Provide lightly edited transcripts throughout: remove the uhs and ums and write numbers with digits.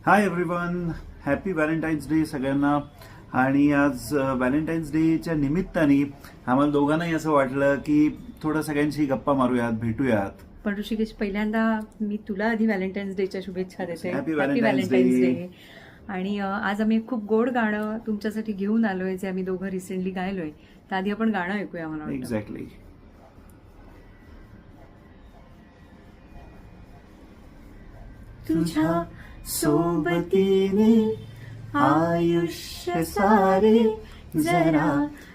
Hi everyone, happy Valentine's day सगळ्यांना. आणि आज व्हॅलेंटाईन्स डेच्या निमित्ताने आम्हाला दोघांनाही असं वाटलं की थोडं सगळ्यांशी गप्पा मारूयात, भेटूयात. पण ऋषिकेश, पहिल्यांदा मी तुला आधी व्हॅलेंटाईन्स डेच्या शुभेच्छा देते. Happy happy Valentine's Valentine's Day. Day. आणि आज आम्ही खूप गोड गाणं तुमच्यासाठी घेऊन आलोय, जे आम्ही दोघं रिसेंटली गायलोय. तर आधी आपण गाणं ऐकूया. मला वाटतं एक्झॅक्टली. तुझ्या सोबतीने आयुष्य सारे जरा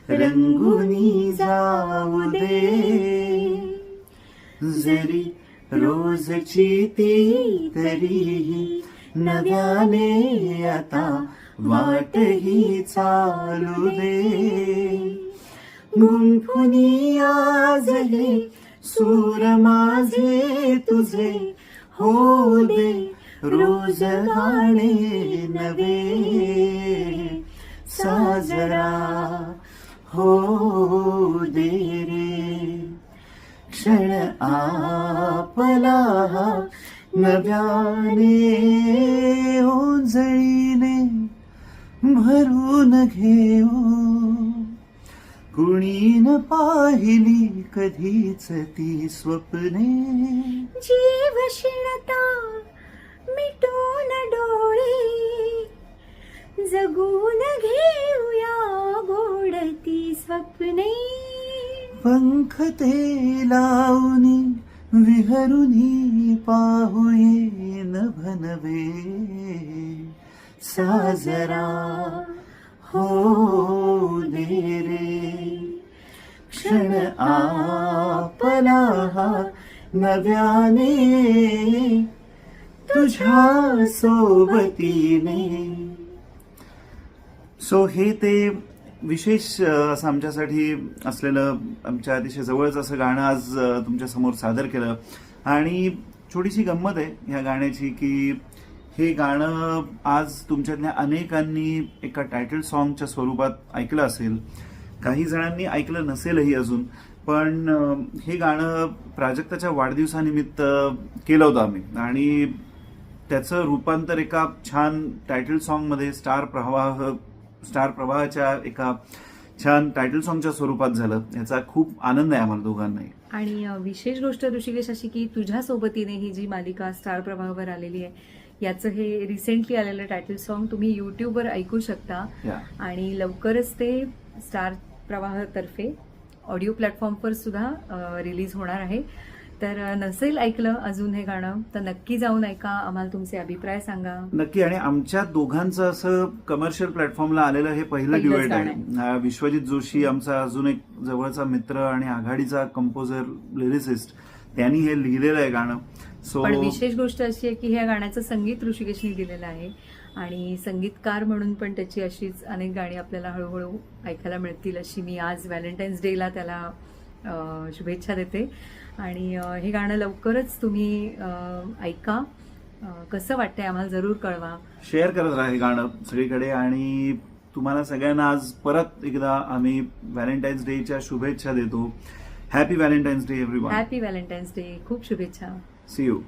रंगुनी जाऊ दे. जरी रोजची ती तरीही नव्याने आता वाटही चालू दे. गुंफुनी आज हे सूर माझे तुझे हो दे, रोज गाणे नवे साजरा हो दे रे. क्षण आपला नव्याने ओंजळीने भरून घेऊ. कुणी न पाहिली कधीच ती स्वप्ने. जीव शिणता मिटून डोळे, जगून घेऊया गोड ती स्वप्ने. पंख ते लावूनी विहरुनी पाहुये नभनवे साजरा हो दे रे. क्षण आपला नव्याने तुझ्या सोबतीने. सो हे ते विशेष असं आमच्यासाठी असलेलं, आमच्या अतिशय जवळच असं गाणं आज तुमच्या समोर सादर केलं. आणि छोटीशी गंमत आहे ह्या गाण्याची की हे गाणं आज तुमच्यातल्या अनेकांनी एका टायटल सॉन्गच्या स्वरूपात ऐकलं असेल. काही जणांनी ऐकलं नसेलही अजून. पण हे गाणं प्राजक्ताच्या वाढदिवसानिमित्त केलं होतं आम्ही, आणि त्याचं रूपांतर एका छान टायटल सॉन्गमध्ये स्टार प्रवाहाच्या एका छान टायटल सॉन्गच्या स्वरूपात झालं. याचा खूप आनंद आहे आम्हाला दोघांनाही. आणि विशेष गोष्ट ऋषिकेश अशी की तुझ्या सोबतीने ही जी मालिका स्टार प्रवाहावर आलेली आहे, याचं हे रिसेंटली आलेलं टायटल सॉन्ग तुम्ही युट्यूबवर ऐकू शकता. आणि लवकरच ते स्टार प्रवाहातर्फे ऑडिओ प्लॅटफॉर्मवर सुद्धा रिलीज होणार आहे. तर नसेल ऐकलं अजून हे गाणं तर नक्की जाऊन ऐका, आम्हाला तुमचे अभिप्राय सांगा. नक्की. आणि आमच्या दोघांचं असं कमर्शियल प्लॅटफॉर्मला आलेलं हे पहिलं ड्युएट आहे. विश्वजित जोशी, आमचा अजून एक जवळचा मित्र आणि आघाडीचा कंपोजर, लिरिसिस्ट, त्यांनी हे लिहिलेलं आहे गाणं. पण विशेष गोष्ट अशी आहे की ह्या गाण्याचं संगीत ऋषिकेशने दिलेलं आहे. आणि संगीतकार म्हणून पण त्याची अशीच अनेक गाणी आपल्याला हळूहळू ऐकायला मिळतील, अशी मी आज व्हॅलेंटाईन्स डेला त्याला शुभेच्छा देते. आणि हे गाणं लवकरच तुम्ही ऐका. कसं वाटतंय आम्हाला जरूर कळवा. शेअर करत राहा हे गाणं सगळीकडे. आणि तुम्हाला सगळ्यांना आज परत एकदा आम्ही व्हॅलेंटाईन्स डेच्या शुभेच्छा देतो. Happy Valentine's Day everyone. Happy Valentine's Day. खूप शुभेच्छा. See you.